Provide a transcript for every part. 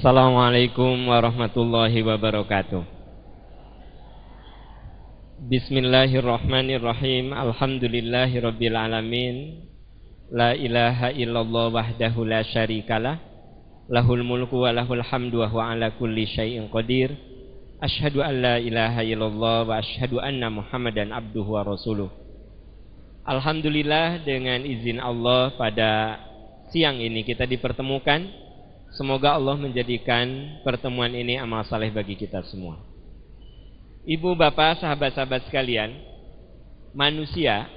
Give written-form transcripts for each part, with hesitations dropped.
Assalamualaikum warahmatullahi wabarakatuh. Bismillahirrahmanirrahim. Alhamdulillahirabbil alamin. La ilaha illallah wahdahu la syarikalah. Lahul mulku wa lahul hamdu wa huwa ala kulli syai'in qadir. Asyhadu an la ilaha illallah wa asyhadu anna Muhammadan abduhu wa rasuluh. Alhamdulillah, dengan izin Allah pada siang ini kita dipertemukan. Semoga Allah menjadikan pertemuan ini amal saleh bagi kita semua. Ibu, bapak, sahabat-sahabat sekalian, manusia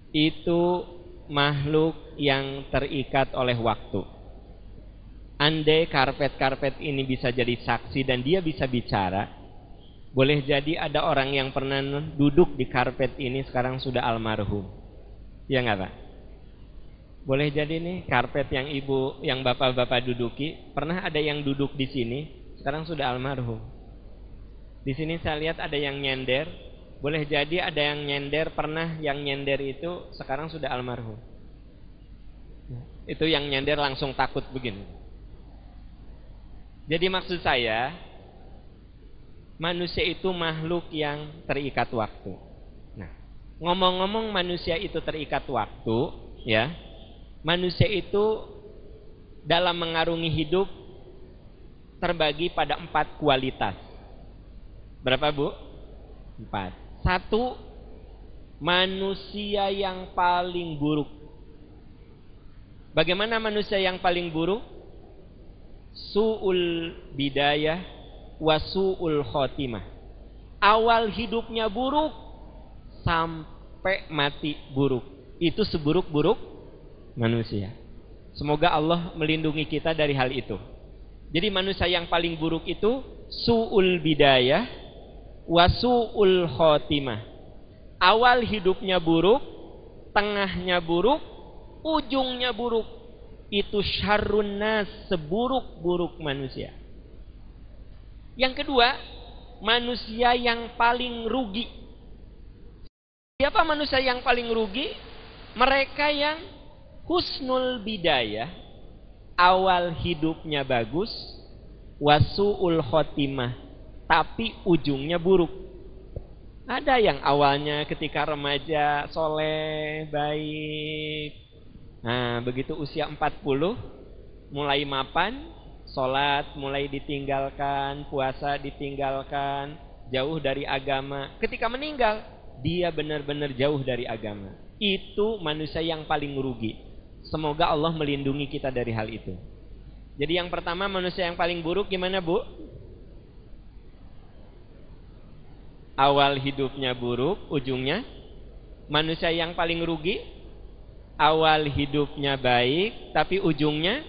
itu makhluk yang terikat oleh waktu. Andai karpet-karpet ini bisa jadi saksi dan dia bisa bicara, boleh jadi ada orang yang pernah duduk di karpet ini sekarang sudah almarhum. Ya nggak, Pak? Boleh jadi nih karpet yang ibu, yang bapak-bapak duduki, pernah ada yang duduk di sini, sekarang sudah almarhum. Di sini saya lihat ada yang nyender, boleh jadi ada yang nyender, pernah yang nyender itu sekarang sudah almarhum. Itu yang nyender langsung takut begini. Jadi maksud saya, manusia itu makhluk yang terikat waktu. Nah, ngomong-ngomong manusia itu terikat waktu, ya. Manusia itu dalam mengarungi hidup terbagi pada 4 kualitas. Berapa, Bu? 4. 1, manusia yang paling buruk. Bagaimana manusia yang paling buruk? Su'ul bidayah wa su'ul khotimah. Awal hidupnya buruk sampai mati buruk. Itu seburuk-buruk manusia. Semoga Allah melindungi kita dari hal itu. Jadi manusia yang paling buruk itu su'ul bidayah wa su'ul khotimah. Awal hidupnya buruk, tengahnya buruk, ujungnya buruk. Itu syarrun nas, seburuk-buruk manusia. Yang kedua, manusia yang paling rugi. Siapa manusia yang paling rugi? Mereka yang husnul bidayah, awal hidupnya bagus, wasu'ul khotimah, tapi ujungnya buruk. Ada yang awalnya ketika remaja soleh, baik. Nah, begitu usia 40, mulai mapan, sholat mulai ditinggalkan, puasa ditinggalkan, jauh dari agama. Ketika meninggal, dia benar-benar jauh dari agama. Itu manusia yang paling rugi. Semoga Allah melindungi kita dari hal itu. Jadi yang pertama, manusia yang paling buruk gimana, Bu? Awal hidupnya buruk, ujungnya. Manusia yang paling rugi, awal hidupnya baik, tapi ujungnya.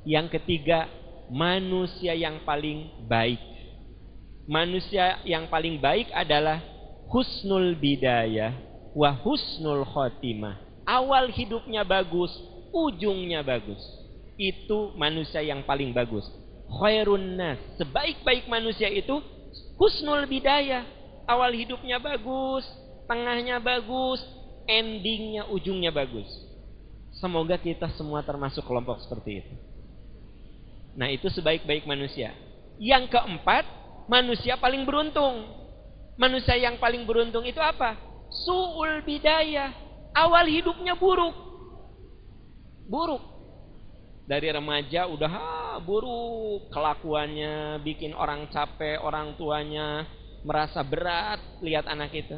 Yang ketiga, manusia yang paling baik. Manusia yang paling baik adalah husnul bidayah wa husnul khotimah. Awal hidupnya bagus, ujungnya bagus. Itu manusia yang paling bagus. Khairun nas, sebaik-baik manusia itu husnul bidayah. Awal hidupnya bagus, tengahnya bagus, endingnya, ujungnya bagus. Semoga kita semua termasuk kelompok seperti itu. Nah, itu sebaik-baik manusia. Yang keempat, manusia paling beruntung. Manusia yang paling beruntung itu apa? Su'ul bidayah. Awal hidupnya buruk. Buruk. Dari remaja udah buruk kelakuannya, bikin orang capek, orang tuanya merasa berat lihat anak itu.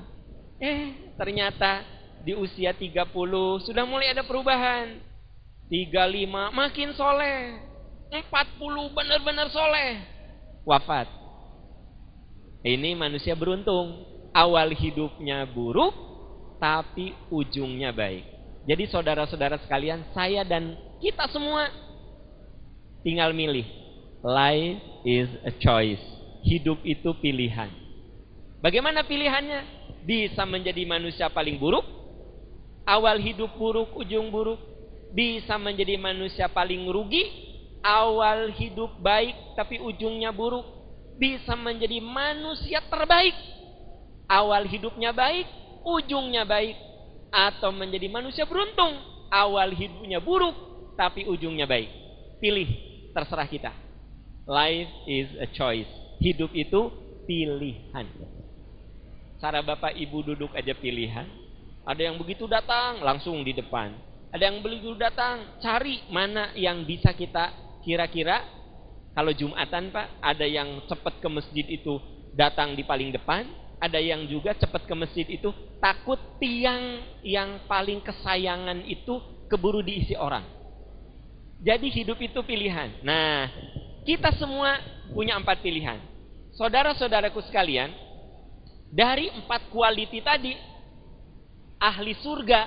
Ternyata di usia 30 sudah mulai ada perubahan. 35 makin soleh. 40 benar-benar soleh. Wafat. Ini manusia beruntung. Awal hidupnya buruk, tapi ujungnya baik. Jadi saudara-saudara sekalian, saya dan kita semua tinggal milih. Life is a choice. Hidup itu pilihan. Bagaimana pilihannya? Bisa menjadi manusia paling buruk, awal hidup buruk, ujung buruk. Bisa menjadi manusia paling rugi, awal hidup baik tapi ujungnya buruk. bisa menjadi manusia terbaik. Awal hidupnya baik, ujungnya baik. Atau menjadi manusia beruntung, awal hidupnya buruk, tapi ujungnya baik. Pilih, terserah kita. Life is a choice. Hidup itu pilihan. Cara bapak ibu duduk aja pilihan. Ada yang begitu datang, langsung di depan. Ada yang begitu datang, cari mana yang bisa kita kira-kira. Kalau Jumatan pak, ada yang cepat ke masjid itu datang di paling depan. Ada yang juga cepat ke masjid itu takut tiang yang paling kesayangan itu keburu diisi orang. Jadi hidup itu pilihan. Nah, kita semua punya 4 pilihan. Saudara-saudaraku sekalian, dari 4 quality tadi, ahli surga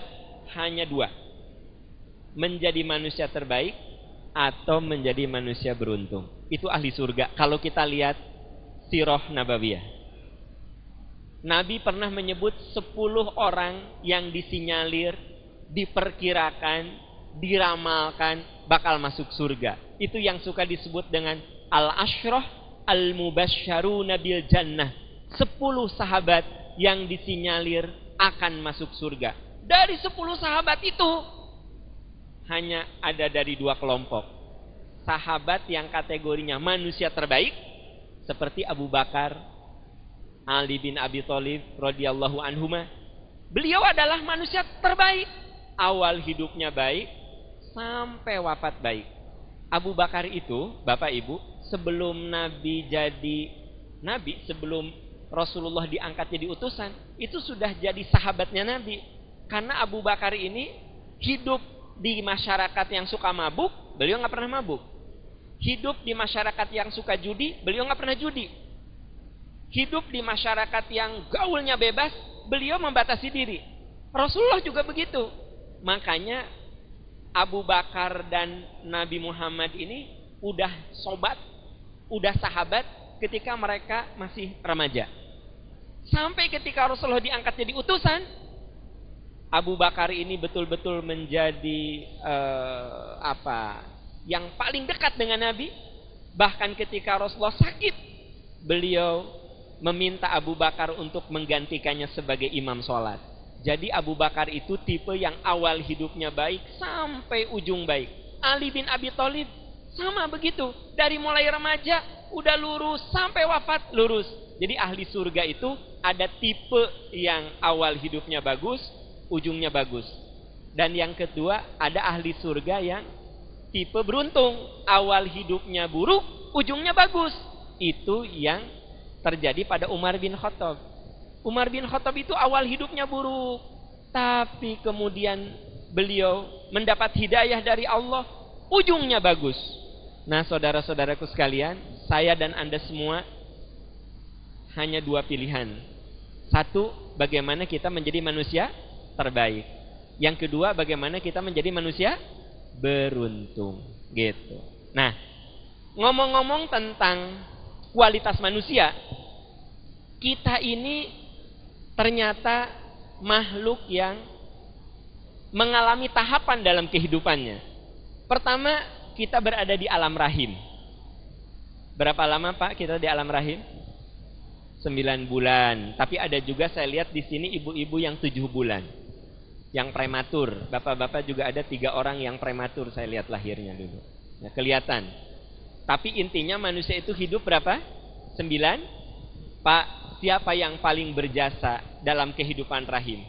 hanya 2. Menjadi manusia terbaik atau menjadi manusia beruntung. Itu ahli surga. Kalau kita lihat sirah nabawiyah. Nabi pernah menyebut 10 orang yang disinyalir, diperkirakan, diramalkan bakal masuk surga. Itu yang suka disebut dengan al-ashrah al-mubasysyaruna bil jannah. 10 sahabat yang disinyalir akan masuk surga. Dari 10 sahabat itu hanya ada dari 2 kelompok. Sahabat yang kategorinya manusia terbaik seperti Abu Bakar, Ali bin Abi Thalib radhiyallahu anhuma. Beliau adalah manusia terbaik. Awal hidupnya baik sampai wafat baik. Abu Bakar itu, Bapak Ibu, sebelum Nabi jadi Nabi, sebelum Rasulullah diangkat jadi utusan, itu sudah jadi sahabatnya Nabi. Karena Abu Bakar ini hidup di masyarakat yang suka mabuk, beliau nggak pernah mabuk. Hidup di masyarakat yang suka judi, beliau nggak pernah judi. Hidup di masyarakat yang gaulnya bebas, beliau membatasi diri. Rasulullah juga begitu. Makanya Abu Bakar dan Nabi Muhammad ini udah sobat, udah sahabat ketika mereka masih remaja. Sampai ketika Rasulullah diangkat jadi utusan, Abu Bakar ini betul-betul menjadi yang paling dekat dengan Nabi. Bahkan ketika Rasulullah sakit, beliau meminta Abu Bakar untuk menggantikannya sebagai imam sholat. Jadi Abu Bakar itu tipe yang awal hidupnya baik sampai ujung baik. Ali bin Abi Thalib sama begitu. Dari mulai remaja udah lurus sampai wafat lurus. Jadi ahli surga itu ada tipe yang awal hidupnya bagus, ujungnya bagus. Dan yang kedua ada ahli surga yang tipe beruntung. Awal hidupnya buruk, ujungnya bagus. Itu yang terjadi pada Umar bin Khattab. Umar bin Khattab itu awal hidupnya buruk, tapi kemudian beliau mendapat hidayah dari Allah, ujungnya bagus. Nah, saudara-saudaraku sekalian, saya dan Anda semua hanya 2 pilihan. 1, bagaimana kita menjadi manusia terbaik. Yang kedua, bagaimana kita menjadi manusia beruntung, gitu. Nah, ngomong-ngomong tentang kualitas manusia, kita ini ternyata makhluk yang mengalami tahapan dalam kehidupannya. Pertama, kita berada di alam rahim. Berapa lama Pak kita di alam rahim? 9 bulan. Tapi ada juga saya lihat di sini ibu-ibu yang 7 bulan, yang prematur. Bapak-bapak juga ada 3 orang yang prematur, saya lihat lahirnya dulu. Ya, kelihatan. Tapi intinya manusia itu hidup berapa? 9. Pak, siapa yang paling berjasa dalam kehidupan rahim?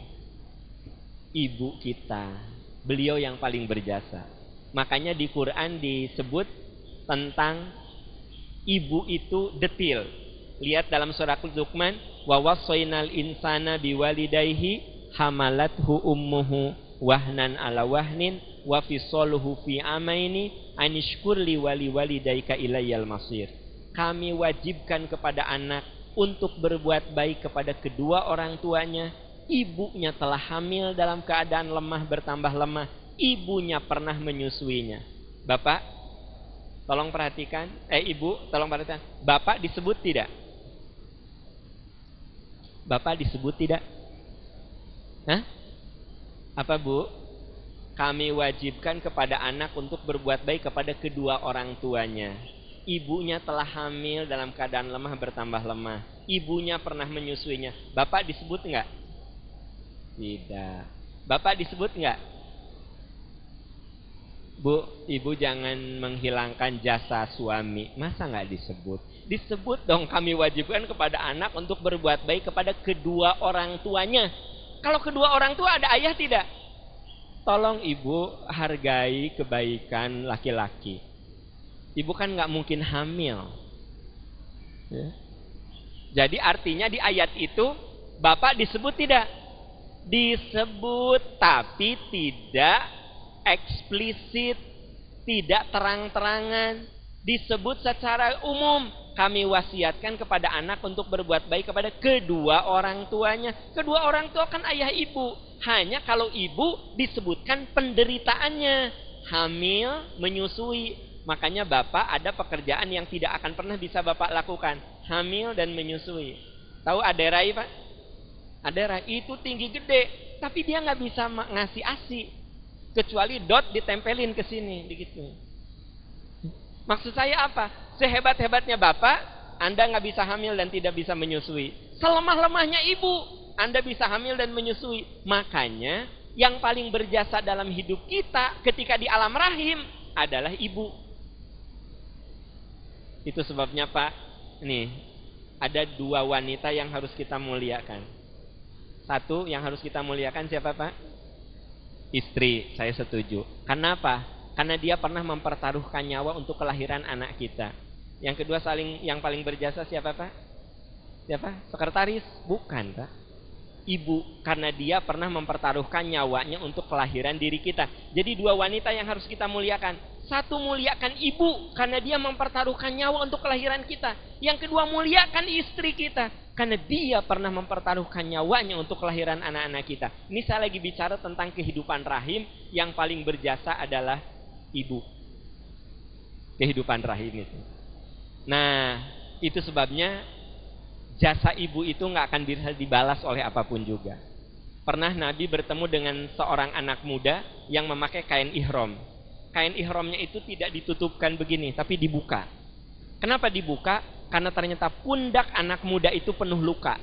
Ibu kita. Beliau yang paling berjasa. Makanya di Quran disebut tentang ibu itu detil. Lihat dalam surah Luqman, wa wassaynal insana biwalidayhi hamalathu ummuhu wahnan ala wahnin wa fisaluhu fi amaini anishkurli wali walidayka ilayyal masir. Kami wajibkan kepada anak untuk berbuat baik kepada kedua orang tuanya. Ibunya telah hamil dalam keadaan lemah bertambah lemah, ibunya pernah menyusuinya. Bapak, tolong perhatikan. Ibu, tolong perhatikan. Bapak disebut tidak? Bapak disebut tidak? Hah? Apa Bu? Kami wajibkan kepada anak untuk berbuat baik kepada kedua orang tuanya. ibunya telah hamil dalam keadaan lemah bertambah lemah, ibunya pernah menyusuinya, bapak disebut enggak? Tidak. Bapak disebut enggak? Bu, ibu jangan menghilangkan jasa suami. Masa enggak disebut? Disebut dong, kami wajibkan kepada anak untuk berbuat baik kepada kedua orang tuanya. Kalau kedua orang tua ada ayah tidak? Tolong ibu hargai kebaikan laki-laki. Ibu kan nggak mungkin hamil. Ya. Jadi artinya di ayat itu bapak disebut tidak? Disebut, tapi tidak eksplisit, tidak terang-terangan. Disebut secara umum. Kami wasiatkan kepada anak untuk berbuat baik kepada kedua orang tuanya. Kedua orang tua kan ayah ibu. Hanya kalau ibu disebutkan penderitaannya, hamil, menyusui. Makanya bapak ada pekerjaan yang tidak akan pernah bisa bapak lakukan, hamil dan menyusui. Tahu aderai pak? Aderai itu tinggi gede, tapi dia nggak bisa ngasih asi, kecuali dot ditempelin ke sini, begitu. Maksud saya apa? Sehebat-hebatnya bapak, Anda nggak bisa hamil dan tidak bisa menyusui. Selemah-lemahnya ibu, Anda bisa hamil dan menyusui. Makanya yang paling berjasa dalam hidup kita ketika di alam rahim adalah ibu. Itu sebabnya Pak, nih ada dua wanita yang harus kita muliakan. Satu yang harus kita muliakan siapa Pak? Istri, saya setuju. Kenapa? Karena dia pernah mempertaruhkan nyawa untuk kelahiran anak kita. Yang kedua yang paling berjasa siapa Pak? Siapa? Sekretaris? Bukan Pak. Ibu, karena dia pernah mempertaruhkan nyawanya untuk kelahiran diri kita. Jadi dua wanita yang harus kita muliakan. Satu, muliakan ibu karena dia mempertaruhkan nyawa untuk kelahiran kita. Yang kedua, muliakan istri kita karena dia pernah mempertaruhkan nyawanya untuk kelahiran anak-anak kita. Ini saya lagi bicara tentang kehidupan rahim, yang paling berjasa adalah ibu. Kehidupan rahim itu. Nah, itu sebabnya jasa ibu itu nggak akan bisa dibalas oleh apapun juga. Pernah Nabi bertemu dengan seorang anak muda yang memakai kain ihram. Kain ihramnya itu tidak ditutupkan begini, tapi dibuka. Kenapa dibuka? Karena ternyata pundak anak muda itu penuh luka.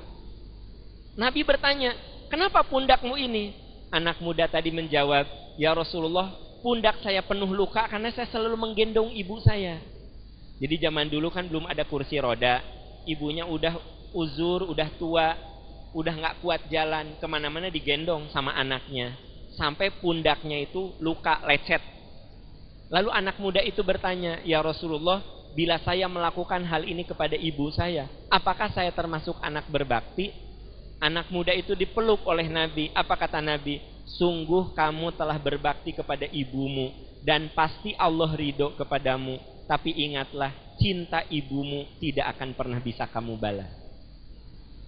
Nabi bertanya, kenapa pundakmu ini? Anak muda tadi menjawab, ya Rasulullah, pundak saya penuh luka karena saya selalu menggendong ibu saya. Jadi zaman dulu kan belum ada kursi roda. Ibunya udah uzur, udah tua, udah gak kuat jalan, kemana-mana digendong sama anaknya. Sampai pundaknya itu luka, lecet. Lalu anak muda itu bertanya, ya Rasulullah, bila saya melakukan hal ini kepada ibu saya, apakah saya termasuk anak berbakti? Anak muda itu dipeluk oleh Nabi. Apa kata Nabi? Sungguh kamu telah berbakti kepada ibumu, dan pasti Allah ridho kepadamu. Tapi ingatlah, cinta ibumu tidak akan pernah bisa kamu balas.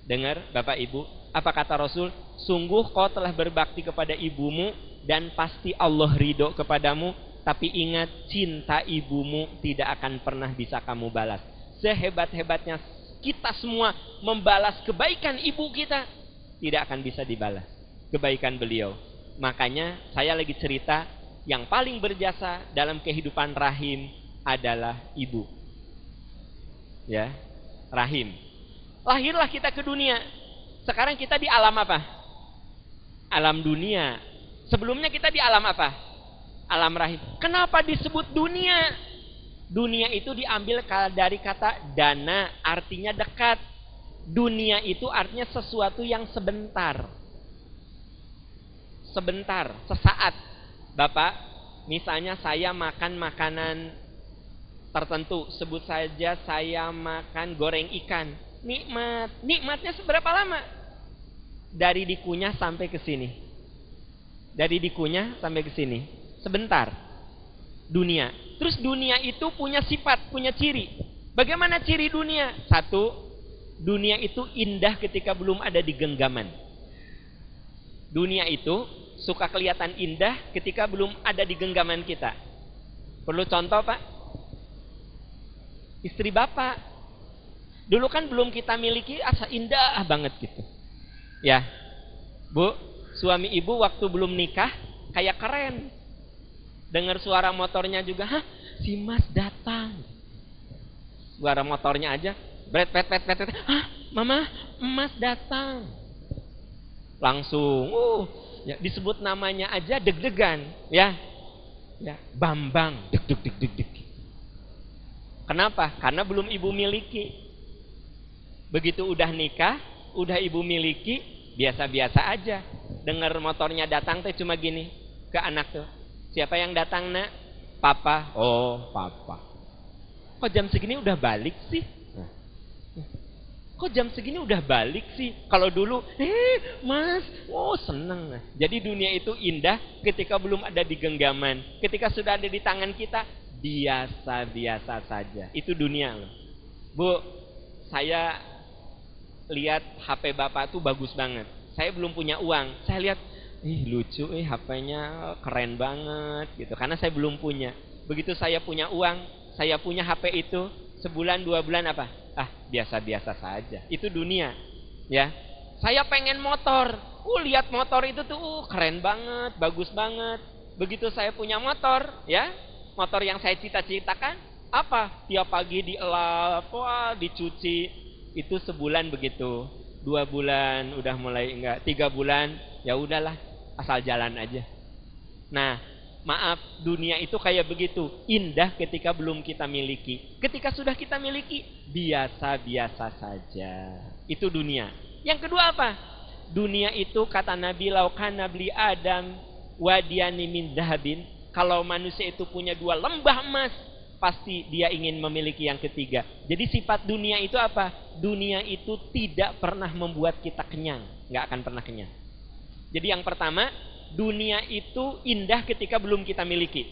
Dengar Bapak Ibu, apa kata Rasul? Sungguh kau telah berbakti kepada ibumu, dan pasti Allah ridho kepadamu. Tapi ingat, cinta ibumu tidak akan pernah bisa kamu balas. Sehebat-hebatnya kita semua membalas kebaikan ibu kita, tidak akan bisa dibalas kebaikan beliau. Makanya saya lagi cerita, yang paling berjasa dalam kehidupan rahim adalah ibu. Ya, rahim. Lahirlah kita ke dunia. Sekarang kita di alam apa? Alam dunia. Sebelumnya kita di alam apa? Alam rahim. Kenapa disebut dunia? Dunia itu diambil dari kata dana, artinya dekat. Dunia itu artinya sesuatu yang sebentar. Sebentar, sesaat. Bapak, misalnya saya makan makanan tertentu, sebut saja saya makan goreng ikan. Nikmat. Nikmatnya seberapa lama? Dari dikunyah sampai ke sini. Dari dikunyah sampai ke sini. Sebentar. Dunia. Terus dunia itu punya sifat, punya ciri. Bagaimana ciri dunia? Satu, dunia itu indah ketika belum ada di genggaman. Dunia itu suka kelihatan indah ketika belum ada di genggaman kita. Perlu contoh Pak? Istri Bapak. Dulu kan belum kita miliki, asa indah banget gitu. Ya, Bu, suami ibu waktu belum nikah kayak keren. Dengar suara motornya juga, hah, si Mas datang. Suara motornya aja, bret, pet, pet, pet, pet. Hah, mama, emas datang. Langsung, ya, disebut namanya aja deg-degan, ya. Ya, Bambang, deg, deg, deg, deg, deg. Kenapa? Karena belum ibu miliki. Begitu udah nikah, udah ibu miliki, biasa-biasa aja. Dengar motornya datang tuh cuma gini ke anak tuh. Siapa yang datang, Nak? Papa. Oh, papa. Kok jam segini udah balik sih? Kok jam segini udah balik sih? Kalau dulu, mas, seneng. Jadi dunia itu indah ketika belum ada di genggaman. Ketika sudah ada di tangan kita, biasa-biasa saja. Itu dunia loh. Bu, saya lihat HP Bapak tuh bagus banget. Saya belum punya uang. Saya lihat, lucu, HP-nya keren banget gitu. Karena saya belum punya. Begitu saya punya uang, saya punya HP itu, sebulan 2 bulan apa? Biasa-biasa saja. Itu dunia. Ya. Saya pengen motor. Lihat motor itu tuh keren banget, bagus banget. Begitu saya punya motor, ya. Motor yang saya cita-citakan, apa? Tiap pagi dielap, dicuci. Itu sebulan begitu. 2 bulan udah mulai enggak, 3 bulan ya udahlah, asal jalan aja. Nah, maaf, dunia itu kayak begitu, indah ketika belum kita miliki. Ketika sudah kita miliki, biasa-biasa saja. Itu dunia. Yang kedua apa? Dunia itu kata Nabi, laukana bli Adam wadiyani min dahabin. Kalau manusia itu punya 2 lembah emas, pasti dia ingin memiliki yang ketiga. Jadi sifat dunia itu apa? Dunia itu tidak pernah membuat kita kenyang. Nggak akan pernah kenyang. Jadi yang pertama, dunia itu indah ketika belum kita miliki.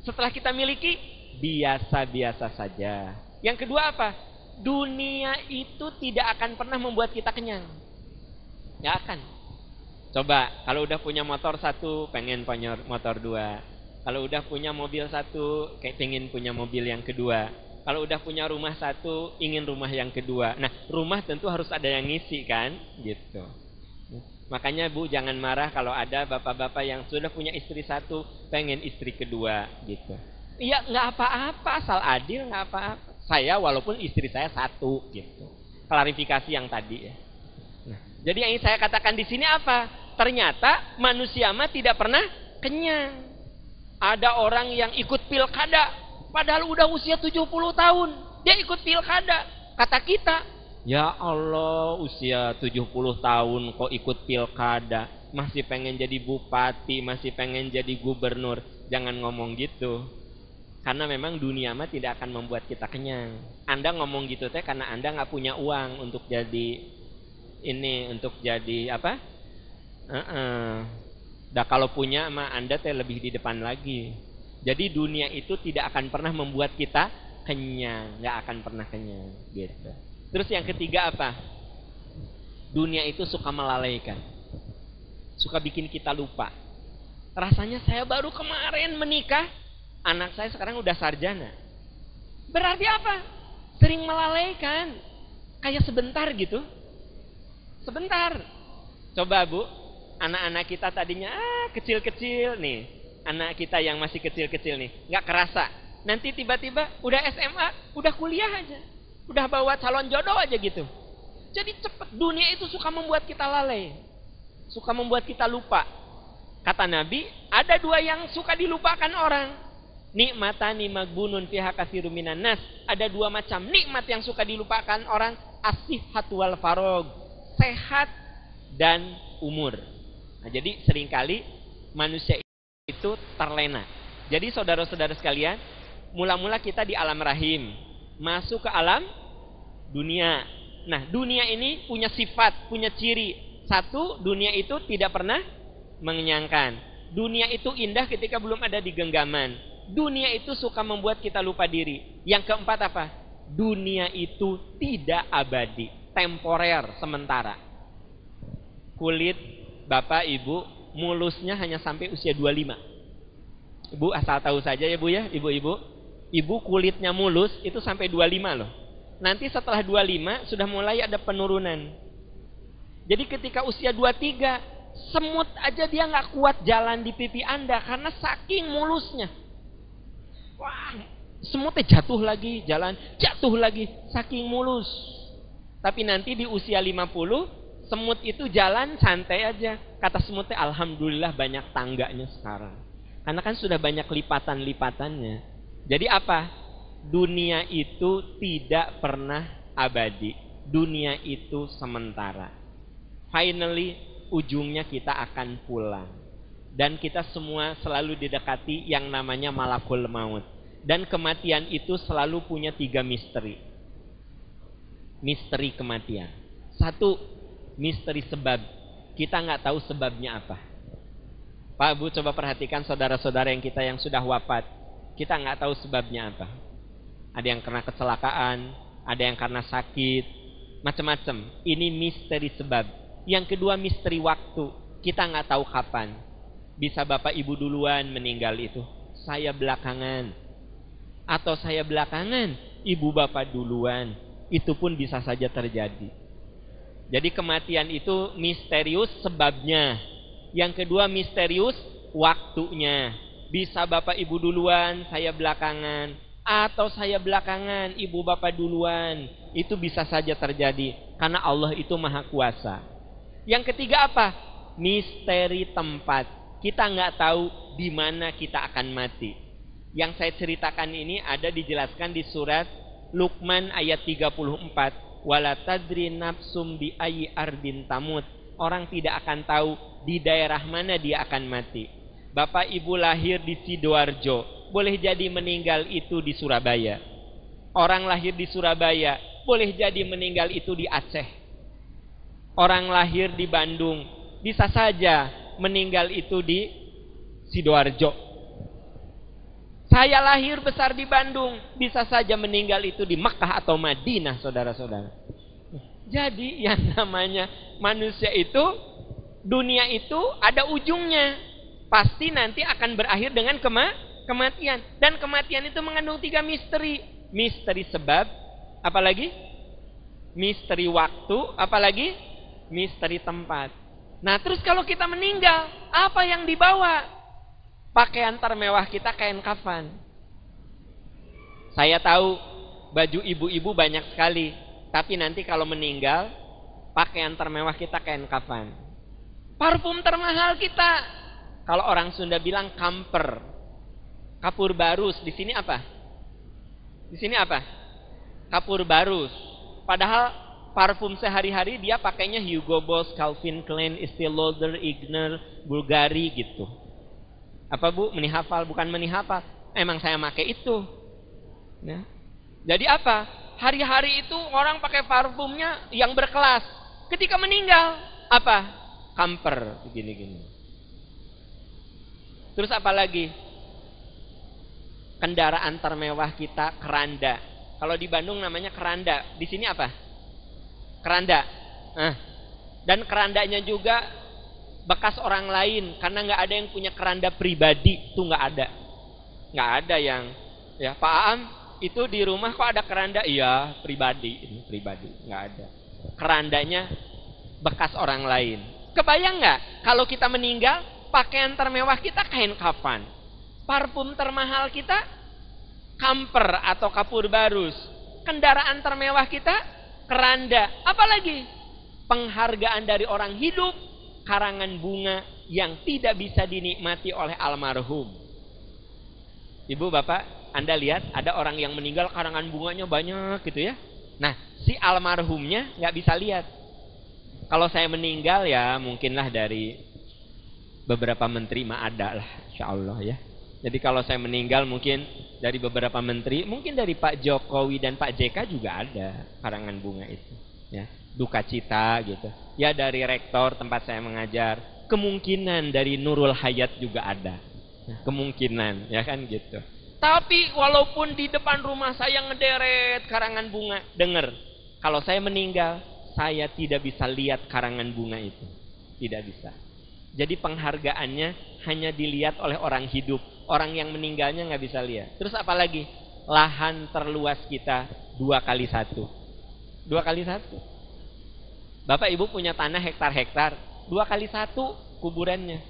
Setelah kita miliki, biasa-biasa saja. Yang kedua apa? Dunia itu tidak akan pernah membuat kita kenyang. Nggak akan. Coba, kalau udah punya motor 1, pengen punya motor 2. Kalau udah punya mobil 1, kayak pengen punya mobil yang kedua. Kalau udah punya rumah 1, ingin rumah yang kedua. Nah, rumah tentu harus ada yang ngisi kan, gitu. Makanya Bu, jangan marah kalau ada bapak-bapak yang sudah punya istri 1, pengen istri kedua, gitu. Iya, nggak apa-apa, asal adil, nggak apa-apa. Saya walaupun istri saya 1, gitu. Klarifikasi yang tadi ya. Nah, jadi yang saya katakan di sini apa? Ternyata manusia mah tidak pernah kenyang. Ada orang yang ikut pilkada, padahal udah usia 70 tahun. Dia ikut pilkada. Kata kita, ya Allah, usia 70 tahun kok ikut pilkada. Masih pengen jadi bupati, masih pengen jadi gubernur. Jangan ngomong gitu. Karena memang dunia mah tidak akan membuat kita kenyang. Anda ngomong gitu teh karena Anda nggak punya uang untuk jadi ini, untuk jadi apa? Kalau punya mah Anda teh lebih di depan lagi. Jadi dunia itu tidak akan pernah membuat kita kenyang, nggak akan pernah kenyang, gitu. Terus yang ketiga apa? Dunia itu suka melalaikan, suka bikin kita lupa. Rasanya saya baru kemarin menikah, anak saya sekarang udah sarjana. Berarti apa? Sering melalaikan, kayak sebentar gitu. Sebentar. Coba Bu. Anak-anak kita tadinya kecil-kecil nih. Anak kita yang masih kecil-kecil nih, nggak kerasa. Nanti tiba-tiba udah SMA, udah kuliah aja. Udah bawa calon jodoh aja gitu. Jadi cepat. Dunia itu suka membuat kita lalai. Suka membuat kita lupa. Kata Nabi, ada 2 yang suka dilupakan orang. Nikmatani magbunun fiha katsirun minan nas. Ada 2 macam nikmat yang suka dilupakan orang. As-sihhat wal faragh. Sehat dan umur. Nah, jadi seringkali manusia itu terlena. Jadi saudara-saudara sekalian, mula-mula kita di alam rahim, masuk ke alam dunia. Nah, dunia ini punya sifat, punya ciri. 1, dunia itu tidak pernah mengenyangkan. Dunia itu indah ketika belum ada di genggaman. Dunia itu suka membuat kita lupa diri. Yang keempat apa? Dunia itu tidak abadi, temporer, sementara. Kulit Bapak, Ibu, mulusnya hanya sampai usia 25. Ibu asal tahu saja ya Bu ya, ibu-ibu. Ibu kulitnya mulus itu sampai 25 loh. Nanti setelah 25 sudah mulai ada penurunan. Jadi ketika usia 23, semut aja dia nggak kuat jalan di pipi Anda karena saking mulusnya. Wah, Semutnya jatuh lagi, jalan, jatuh lagi, saking mulus. Tapi nanti di usia 50, semut itu jalan santai aja. Kata semutnya, alhamdulillah banyak tangganya sekarang. Karena kan sudah banyak lipatan-lipatannya. Jadi apa? Dunia itu tidak pernah abadi. Dunia itu sementara. Finally, ujungnya kita akan pulang. Dan kita semua selalu didekati yang namanya malakul maut. Dan kematian itu selalu punya 3 misteri. Misteri kematian. 1, misteri sebab. Kita nggak tahu sebabnya apa. Pak Bu, coba perhatikan saudara-saudara yang sudah wafat. Kita nggak tahu sebabnya apa. Ada yang karena kecelakaan, ada yang karena sakit, macam-macam. Ini misteri sebab. Yang kedua, misteri waktu. Kita nggak tahu kapan. Bisa Bapak Ibu duluan meninggal itu, saya belakangan. Atau saya belakangan, Ibu Bapak duluan. Itu pun bisa saja terjadi. Jadi kematian itu misterius sebabnya. Yang kedua misterius waktunya. Bisa Bapak Ibu duluan, saya belakangan. Atau saya belakangan, Ibu Bapak duluan. Itu bisa saja terjadi. Karena Allah itu maha kuasa. Yang ketiga apa? Misteri tempat. Kita nggak tahu di mana kita akan mati. Yang saya ceritakan ini ada dijelaskan di surat Luqman ayat 34. Wala tadri nafsum bi ayyi ardin tamut. Orang tidak akan tahu di daerah mana dia akan mati. Bapak Ibu lahir di Sidoarjo, boleh jadi meninggal itu di Surabaya. Orang lahir di Surabaya, boleh jadi meninggal itu di Aceh. Orang lahir di Bandung, bisa saja meninggal itu di Sidoarjo. Saya lahir besar di Bandung, bisa saja meninggal itu di Makkah atau Madinah, saudara-saudara. Jadi yang namanya manusia itu, dunia itu ada ujungnya. Pasti nanti akan berakhir dengan kematian. Dan kematian itu mengandung 3 misteri. Misteri sebab, apalagi? Misteri waktu, apalagi? Misteri tempat. Nah terus kalau kita meninggal, apa yang dibawa? Pakaian termewah kita kain kafan. Saya tahu baju ibu-ibu banyak sekali. Tapi nanti kalau meninggal, pakaian termewah kita kain kafan. Parfum termahal kita, kalau orang Sunda bilang kamper. Kapur barus, di sini apa? Di sini apa? Kapur barus. Padahal parfum sehari-hari dia pakainya Hugo Boss, Calvin Klein, Estee Lauder, Igner, Bulgari gitu. Apa Bu? Menihafal? Bukan menihafal. Emang saya pakai itu. Ya. Jadi apa? Hari-hari itu orang pakai parfumnya yang berkelas. Ketika meninggal, apa? Kamper, gini-gini. Terus apa lagi? Kendaraan termewah kita keranda. Kalau di Bandung namanya keranda. Di sini apa? Keranda. Dan kerandanya juga bekas orang lain, karena nggak ada yang punya keranda pribadi, itu nggak ada yang ya Pak Aam itu di rumah kok ada keranda, iya pribadi, ini pribadi, nggak ada. Kerandanya bekas orang lain. Kebayang nggak kalau kita meninggal, pakaian termewah kita kain kafan, parfum termahal kita kamper atau kapur barus, kendaraan termewah kita keranda, apalagi penghargaan dari orang hidup, karangan bunga yang tidak bisa dinikmati oleh almarhum. Ibu bapak, Anda lihat ada orang yang meninggal karangan bunganya banyak gitu ya. Nah si almarhumnya nggak bisa lihat. Kalau saya meninggal ya mungkinlah dari beberapa menteri mah ada lah, insya Allah ya. Jadi kalau saya meninggal mungkin dari beberapa menteri, mungkin dari Pak Jokowi dan Pak JK juga ada karangan bunga itu ya. Duka cita gitu. Ya dari rektor tempat saya mengajar, kemungkinan dari Nurul Hayat juga ada. Kemungkinan, ya kan gitu. Tapi walaupun di depan rumah saya ngederet karangan bunga, dengar, kalau saya meninggal, saya tidak bisa lihat karangan bunga itu. Tidak bisa. Jadi penghargaannya hanya dilihat oleh orang hidup. Orang yang meninggalnya nggak bisa lihat. Terus apalagi? Lahan terluas kita 2x1. 2x1. Bapak Ibu punya tanah hektar-hektar, 2x1 kuburannya.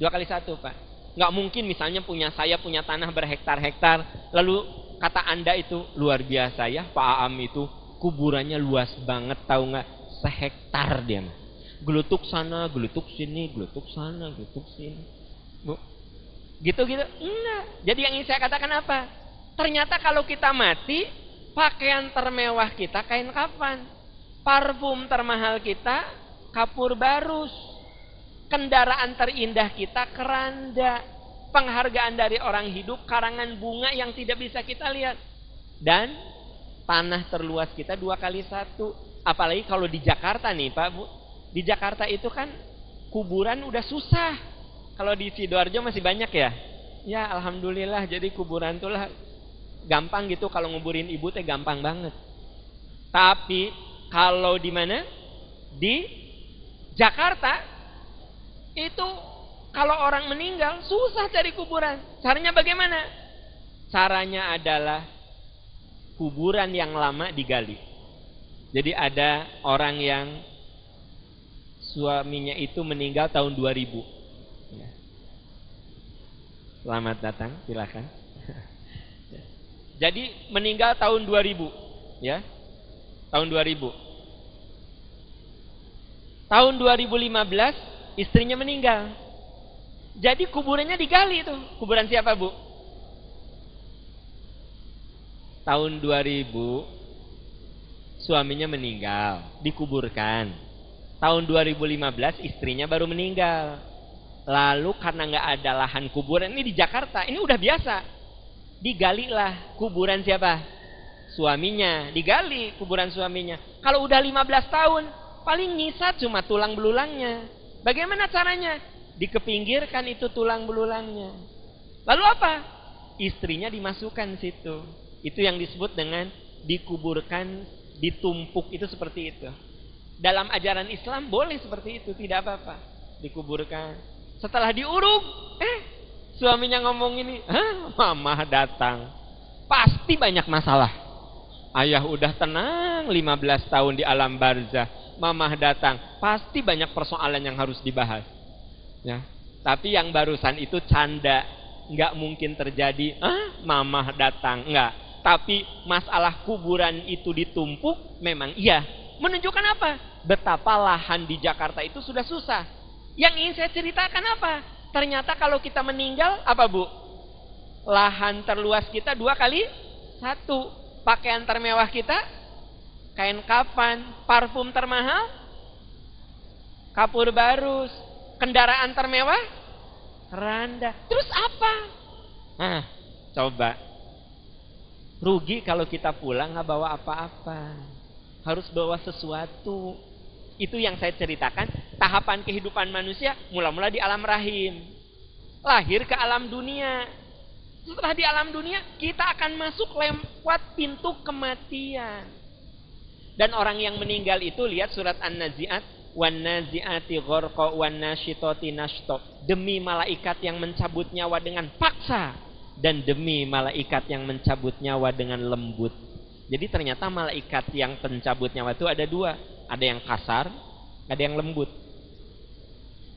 2x1 Pak. Nggak mungkin misalnya saya punya tanah berhektar-hektar, lalu kata Anda itu luar biasa ya, Pak Aam itu kuburannya luas banget, tahu nggak? Sehektar dia. Gelutuk sana, gelutuk sini, gelutuk sana, gelutuk sini. Bu, gitu-gitu? Enggak. Jadi yang ingin saya katakan apa? Ternyata kalau kita mati, pakaian termewah kita kain kafan, parfum termahal kita kapur barus, kendaraan terindah kita keranda, penghargaan dari orang hidup karangan bunga yang tidak bisa kita lihat, dan tanah terluas kita 2x1. Apalagi kalau di Jakarta nih Pak Bu, di Jakarta itu kan kuburan udah susah. Kalau di Sidoarjo masih banyak ya. Ya alhamdulillah, jadi kuburan tuh lah gampang gitu, kalau nguburin ibu teh gampang banget. Tapi kalau di mana? Di Jakarta itu kalau orang meninggal susah cari kuburan. Caranya bagaimana? Caranya adalah kuburan yang lama digali. Jadi ada orang yang suaminya itu meninggal tahun 2000. Ya. Selamat datang, silakan. Jadi meninggal tahun 2000, ya. Tahun 2000. Tahun 2015 istrinya meninggal. Jadi kuburannya digali tuh. Kuburan siapa, Bu? Tahun 2000 suaminya meninggal, dikuburkan. Tahun 2015 istrinya baru meninggal. Lalu karena nggak ada lahan kuburan, ini di Jakarta, ini udah biasa, digalilah kuburan siapa? Suaminya, digali kuburan suaminya. Kalau udah 15 tahun, paling nyisa cuma tulang belulangnya. Bagaimana caranya? Dikepinggirkan itu tulang belulangnya. Lalu apa? Istrinya dimasukkan situ. Itu yang disebut dengan dikuburkan ditumpuk, itu seperti itu. Dalam ajaran Islam boleh seperti itu, tidak apa-apa. Dikuburkan. Setelah diuruk, suaminya ngomong ini, mama datang. Pasti banyak masalah. Ayah udah tenang 15 tahun di alam barzah. Mama datang, pasti banyak persoalan yang harus dibahas. Ya. Tapi yang barusan itu canda, nggak mungkin terjadi. Mama datang, nggak. Tapi masalah kuburan itu ditumpuk, memang iya. Menunjukkan apa? Betapa lahan di Jakarta itu sudah susah. Yang ingin saya ceritakan apa? Ternyata kalau kita meninggal, apa Bu? Lahan terluas kita 2x1. Pakaian termewah kita, kain kafan, parfum termahal, kapur barus, kendaraan termewah, keranda. Terus apa? Coba. Rugi kalau kita pulang nggak bawa apa-apa. Harus bawa sesuatu. Itu yang saya ceritakan, tahapan kehidupan manusia mula-mula di alam rahim. Lahir ke alam dunia. Setelah di alam dunia, kita akan masuk lewat pintu kematian. Dan orang yang meninggal itu, lihat surat An-Nazi'at, wan-nazi'ati gharqa wan-nasyitati nashta. Demi malaikat yang mencabut nyawa dengan paksa, dan demi malaikat yang mencabut nyawa dengan lembut. Jadi ternyata malaikat yang pencabut nyawa itu ada dua. Ada yang kasar, ada yang lembut.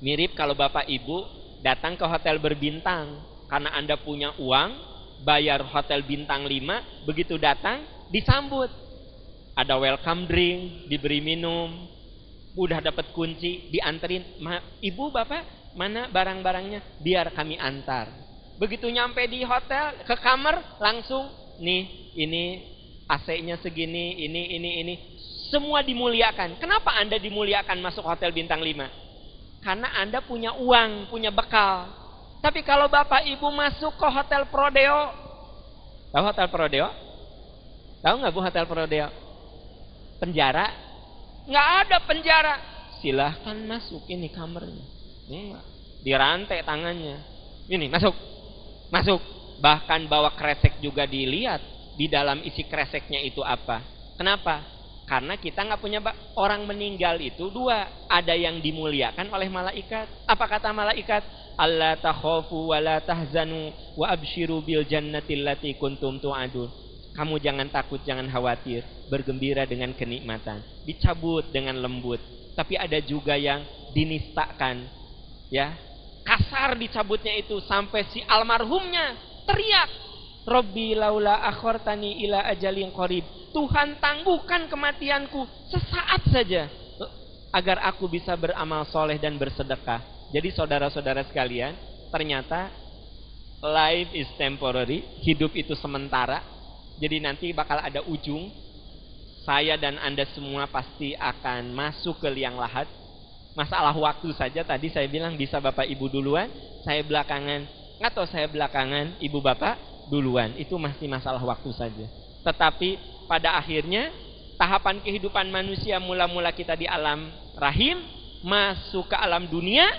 Mirip kalau bapak ibu datang ke hotel berbintang. Karena Anda punya uang, bayar hotel bintang 5, begitu datang, disambut. Ada welcome drink, diberi minum, udah dapat kunci, dianterin. Ibu, bapak, mana barang-barangnya? Biar kami antar. Begitu nyampe di hotel, ke kamar, langsung, nih, ini AC-nya segini, ini. Semua dimuliakan. Kenapa Anda dimuliakan masuk hotel bintang 5? Karena Anda punya uang, punya bekal. Tapi kalau bapak ibu masuk ke hotel Prodeo, tahu hotel Prodeo? Tahu nggak Bu hotel Prodeo? Penjara? Nggak ada penjara. Silahkan masuk, ini kamarnya. Dirantai tangannya. Ini masuk. Bahkan bawa kresek juga dilihat. Di dalam isi kreseknya itu apa? Kenapa? Karena kita nggak punya orang meninggal itu dua. Ada yang dimuliakan oleh malaikat. Apa kata malaikat? Alla takhafu wa la tahzanu wa abshiru bil jannati allati kuntum tu'adun. Kamu jangan takut, jangan khawatir, bergembira dengan kenikmatan. Dicabut dengan lembut. Tapi ada juga yang dinistakan, ya. kasar dicabutnya itu sampai si almarhumnya teriak, Robbi laula akhortani ila ajalin qarib. Tuhan tangguhkan kematianku sesaat saja agar aku bisa beramal soleh dan bersedekah. Jadi saudara-saudara sekalian, ternyata life is temporary, hidup itu sementara. Jadi nanti bakal ada ujung. Saya dan Anda semua pasti akan masuk ke liang lahat. Masalah waktu saja, tadi saya bilang bisa Bapak Ibu duluan, saya belakangan, atau saya belakangan, Ibu Bapak duluan. Itu masih masalah waktu saja. Tetapi pada akhirnya tahapan kehidupan manusia mula-mula kita di alam rahim, masuk ke alam dunia,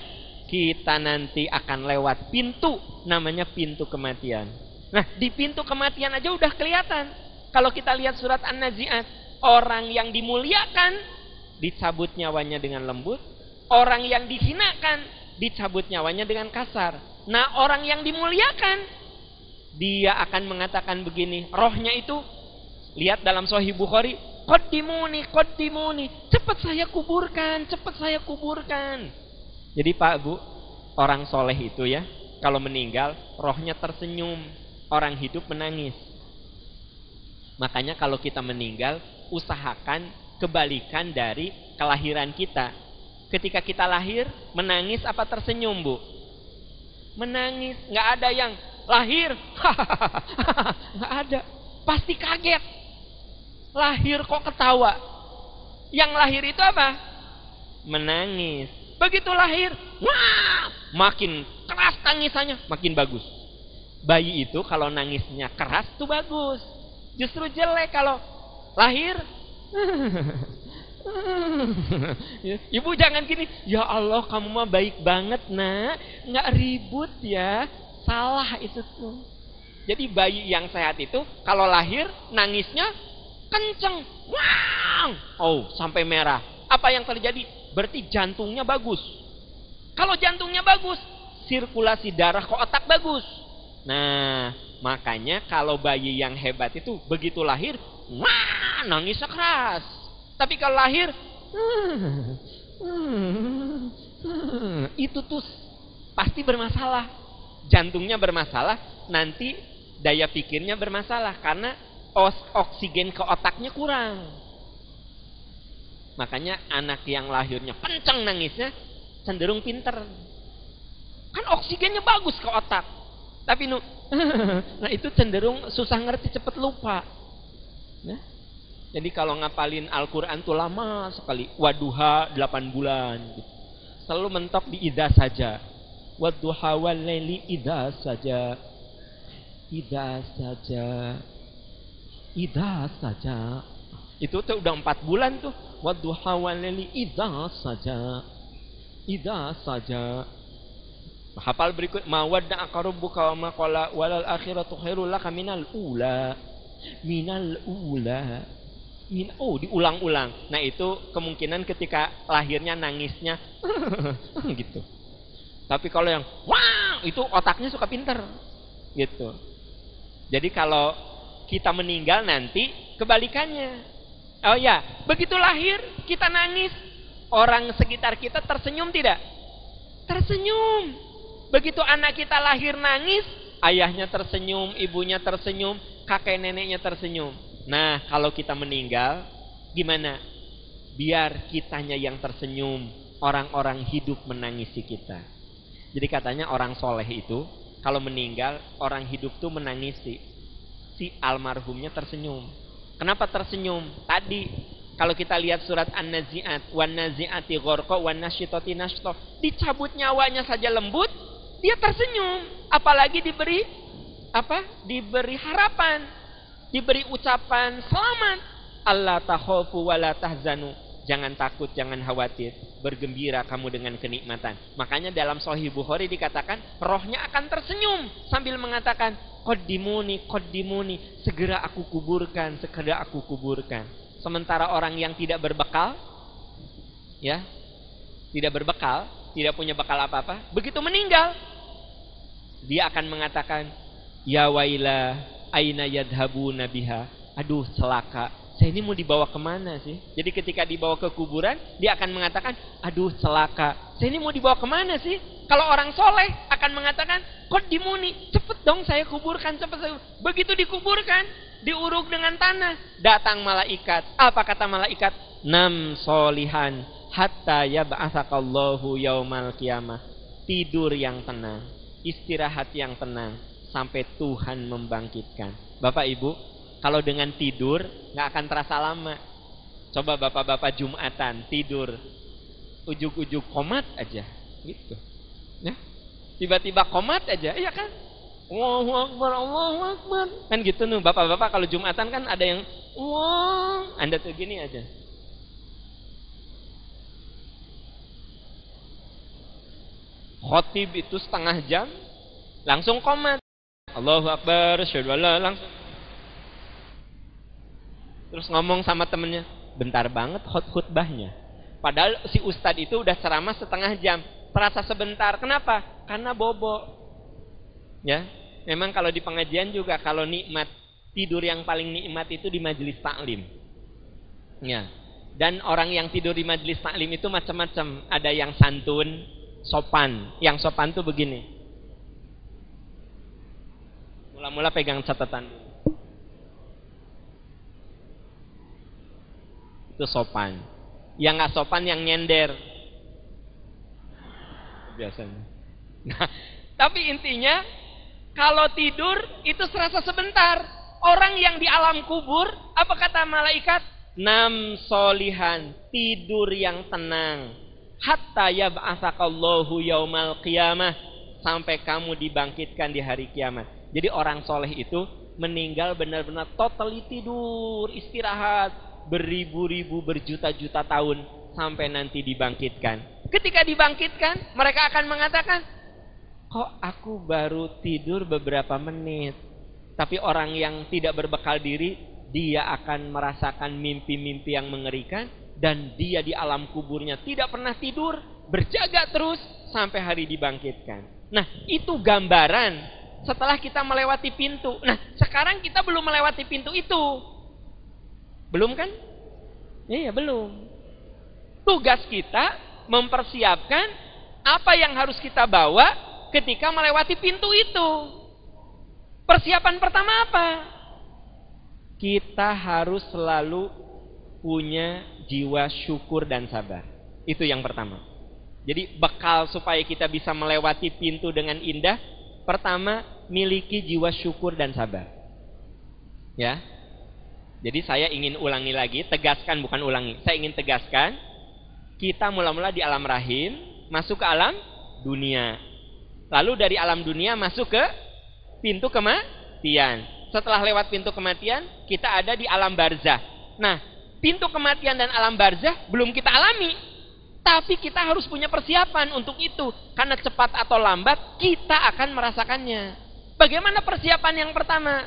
kita nanti akan lewat pintu, namanya pintu kematian. Nah, di pintu kematian aja udah kelihatan. Kalau kita lihat surat An-Nazi'at, orang yang dimuliakan dicabut nyawanya dengan lembut, orang yang dihinakan dicabut nyawanya dengan kasar. Nah, orang yang dimuliakan dia akan mengatakan begini, rohnya itu, lihat dalam Sahih Bukhari, qaddimuni, cepat saya kuburkan, cepat saya kuburkan. Jadi Pak Bu, orang soleh itu ya, kalau meninggal rohnya tersenyum, orang hidup menangis. Makanya kalau kita meninggal, usahakan kebalikan dari kelahiran kita. Ketika kita lahir, menangis apa tersenyum Bu? Menangis, nggak ada yang lahir, nggak ada, pasti kaget. Lahir kok ketawa? Yang lahir itu apa? Menangis. Begitu lahir, wah, makin keras tangisannya, makin bagus. Bayi itu kalau nangisnya keras tuh bagus. Justru jelek kalau lahir. Ibu jangan gini, ya Allah kamu mah baik banget nak, nggak ribut ya, salah itu tuh. Jadi bayi yang sehat itu kalau lahir nangisnya kenceng, wow, oh sampai merah. Apa yang terjadi? Berarti jantungnya bagus. Kalau jantungnya bagus, sirkulasi darah ke otak bagus. Nah, makanya kalau bayi yang hebat itu begitu lahir, wah, nangisnya keras. Tapi kalau lahir, itu tuh pasti bermasalah. Jantungnya bermasalah, nanti daya pikirnya bermasalah karena oksigen ke otaknya kurang. Makanya anak yang lahirnya kencang nangisnya cenderung pinter. Kan oksigennya bagus ke otak. Tapi nah itu cenderung susah ngerti, cepet lupa. Nah, jadi kalau ngapalin Al-Quran tuh lama sekali. Waduha 8 bulan gitu. Selalu mentok di idza saja. Waduha walaili idza saja. Idza saja. Idza saja. Itu tuh udah 4 bulan tuh. Waduha walaili idza saja. Idza saja. Hafal berikut, ma wadda'aka rabbuka wa ma qala walal akhiratu khairul laka minal ula. Minal ula. Oh, diulang-ulang. Nah, itu kemungkinan ketika lahirnya nangisnya gitu. Tapi kalau yang wah, itu otaknya suka pinter. Gitu. Jadi kalau kita meninggal nanti kebalikannya. Oh ya, begitu lahir kita nangis, orang sekitar kita tersenyum tidak? Tersenyum. Begitu anak kita lahir nangis, ayahnya tersenyum, ibunya tersenyum, kakek neneknya tersenyum. Nah, kalau kita meninggal, gimana? Biar kitanya yang tersenyum, orang-orang hidup menangisi kita. Jadi katanya orang soleh itu, kalau meninggal, orang hidup tuh menangisi. Si almarhumnya tersenyum. Kenapa tersenyum? Tadi, kalau kita lihat surat An-Nazi'at, wan nazi'ati gharqa wan nasyitati nashta, dicabut nyawanya saja lembut, dia tersenyum. Apalagi diberi apa? Diberi harapan. Diberi ucapan selamat. Allah takhafu wa la tahzanu. Jangan takut, jangan khawatir. Bergembira kamu dengan kenikmatan. Makanya dalam Sahih Bukhari dikatakan rohnya akan tersenyum sambil mengatakan qaddimuni, qaddimuni. Segera aku kuburkan, segera aku kuburkan. Sementara orang yang tidak berbekal, ya, tidak berbekal, tidak punya bekal apa-apa, begitu meninggal, dia akan mengatakan, ya waila aina yadhabuna biha. Aduh celaka, saya ini mau dibawa kemana sih? Jadi ketika dibawa ke kuburan, dia akan mengatakan, aduh celaka, saya ini mau dibawa kemana sih? Kalau orang soleh akan mengatakan, kok dimuni, cepet dong saya kuburkan, cepet. Begitu dikuburkan, diuruk dengan tanah, datang malaikat. Apa kata malaikat? Nam solihan hatta yab'atsakallahu yaumal qiyamah. Tidur yang tenang, istirahat yang tenang, sampai Tuhan membangkitkan. Bapak Ibu, kalau dengan tidur nggak akan terasa lama. Coba bapak-bapak Jumatan tidur, ujuk-ujuk komat aja, gitu. Ya, tiba-tiba komat aja, iya kan? Allahu Akbar, Allahu Akbar, kan gitu nih. Bapak-bapak kalau Jumatan kan ada yang, wah, Anda tuh gini aja. Khotib itu setengah jam, langsung komat. Allahu Akbar, asyhadu alla langsung. Terus ngomong sama temennya, bentar banget khutbahnya. Padahal si ustadz itu udah ceramah setengah jam, terasa sebentar. Kenapa? Karena bobo. Ya, memang kalau di pengajian juga kalau nikmat, tidur yang paling nikmat itu di majelis taklim. Ya. Dan orang yang tidur di majelis taklim itu macam-macam. Ada yang santun, sopan. Yang sopan tuh begini. Mula-mula pegang catatan. Itu sopan. Yang nggak sopan yang nyender. Biasanya. Nah, tapi intinya kalau tidur itu serasa sebentar. Orang yang di alam kubur, apa kata malaikat? Nam solihan, tidur yang tenang. Hatta yab'atsakallahu yaumal qiyamah, sampai kamu dibangkitkan di hari kiamat. Jadi orang soleh itu meninggal benar-benar totally tidur, istirahat. Beribu-ribu, berjuta-juta tahun sampai nanti dibangkitkan. Ketika dibangkitkan, mereka akan mengatakan, kok aku baru tidur beberapa menit. Tapi orang yang tidak berbekal diri, dia akan merasakan mimpi-mimpi yang mengerikan, dan dia di alam kuburnya tidak pernah tidur, berjaga terus sampai hari dibangkitkan. Nah, itu gambaran setelah kita melewati pintu. Nah, sekarang kita belum melewati pintu itu. Belum kan? Iya, belum. Tugas kita mempersiapkan apa yang harus kita bawa ketika melewati pintu itu. Persiapan pertama apa? Kita harus selalu punya jiwa syukur dan sabar. Itu yang pertama. Jadi bekal supaya kita bisa melewati pintu dengan indah, pertama miliki jiwa syukur dan sabar. Ya. Jadi saya ingin ulangi lagi, tegaskan bukan ulangi. Saya ingin tegaskan, kita mula-mula di alam rahim, masuk ke alam dunia. Lalu dari alam dunia masuk ke pintu kematian. Setelah lewat pintu kematian, kita ada di alam barzah. Nah, pintu kematian dan alam barzah belum kita alami. Tapi kita harus punya persiapan untuk itu. Karena cepat atau lambat, kita akan merasakannya. Bagaimana persiapan yang pertama?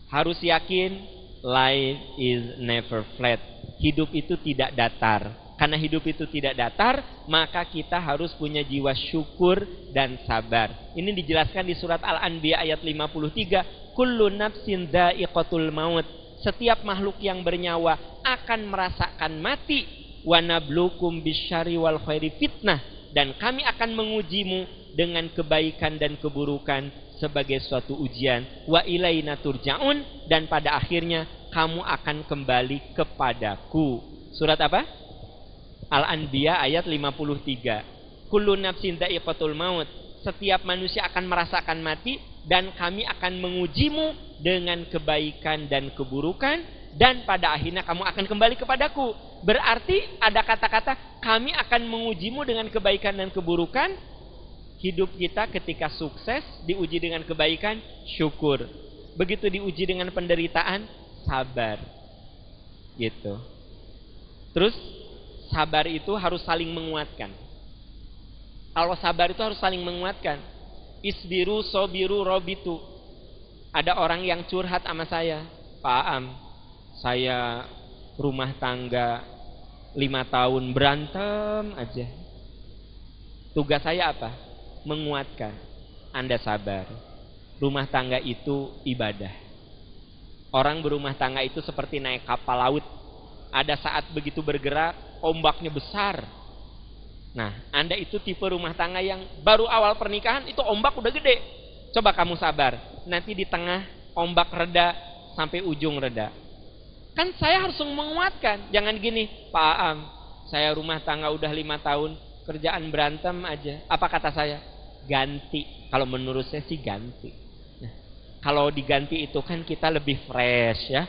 Harus yakin, life is never flat. Hidup itu tidak datar. Karena hidup itu tidak datar, maka kita harus punya jiwa syukur dan sabar. Ini dijelaskan di surat Al-Anbiya ayat 53. Kullu nafsin dha'iqatul maut. Setiap makhluk yang bernyawa akan merasakan mati. Wa nablukum bisyarri wal khairi fitnah. Dan kami akan mengujimu dengan kebaikan dan keburukan sebagai suatu ujian. Wa ilaina turja'un, dan pada akhirnya kamu akan kembali kepadaku. Surat apa? Al-Anbiya ayat 53. Kullu nafsin dha'iqatul maut. Setiap manusia akan merasakan mati, dan kami akan mengujimu dengan kebaikan dan keburukan, dan pada akhirnya kamu akan kembali kepadaku. Berarti ada kata-kata kami akan mengujimu dengan kebaikan dan keburukan. Hidup kita ketika sukses diuji dengan kebaikan, syukur. Begitu diuji dengan penderitaan, sabar. Gitu. Terus sabar itu harus saling menguatkan. Kalau sabar itu harus saling menguatkan. Isbiru sobiru robitu. Ada orang yang curhat sama saya, Pak Am, saya rumah tangga 5 tahun berantem aja. Tugas saya apa? Menguatkan. Anda sabar. Rumah tangga itu ibadah. Orang berumah tangga itu seperti naik kapal laut. Ada saat begitu bergerak, ombaknya besar. Nah, Anda itu tipe rumah tangga yang baru awal pernikahan itu ombak udah gede. Coba kamu sabar. Nanti di tengah ombak reda sampai ujung reda. Kan saya harus menguatkan. Jangan gini, Pak Aam, saya rumah tangga udah 5 tahun, kerjaan berantem aja. Apa kata saya? Ganti. Kalau menurut saya sih ganti. Nah, kalau diganti itu kan kita lebih fresh ya.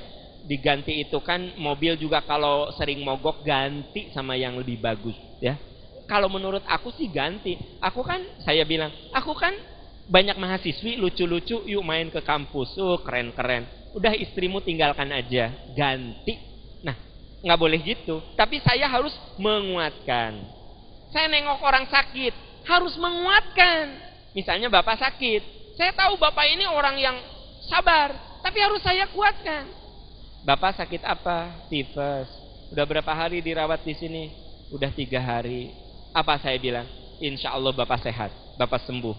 Diganti itu kan mobil juga kalau sering mogok ganti sama yang lebih bagus ya. Kalau menurut aku sih ganti. Saya bilang, aku kan banyak mahasiswi lucu-lucu, yuk main ke kampus. Keren-keren. Udah istrimu tinggalkan aja, ganti. Nah, nggak boleh gitu. Tapi saya harus menguatkan. Saya nengok orang sakit, harus menguatkan. Misalnya bapak sakit, saya tahu bapak ini orang yang sabar, tapi harus saya kuatkan. Bapak sakit apa? Tifus. Udah berapa hari dirawat di sini? Udah 3 hari. Apa saya bilang? Insya Allah bapak sehat, bapak sembuh.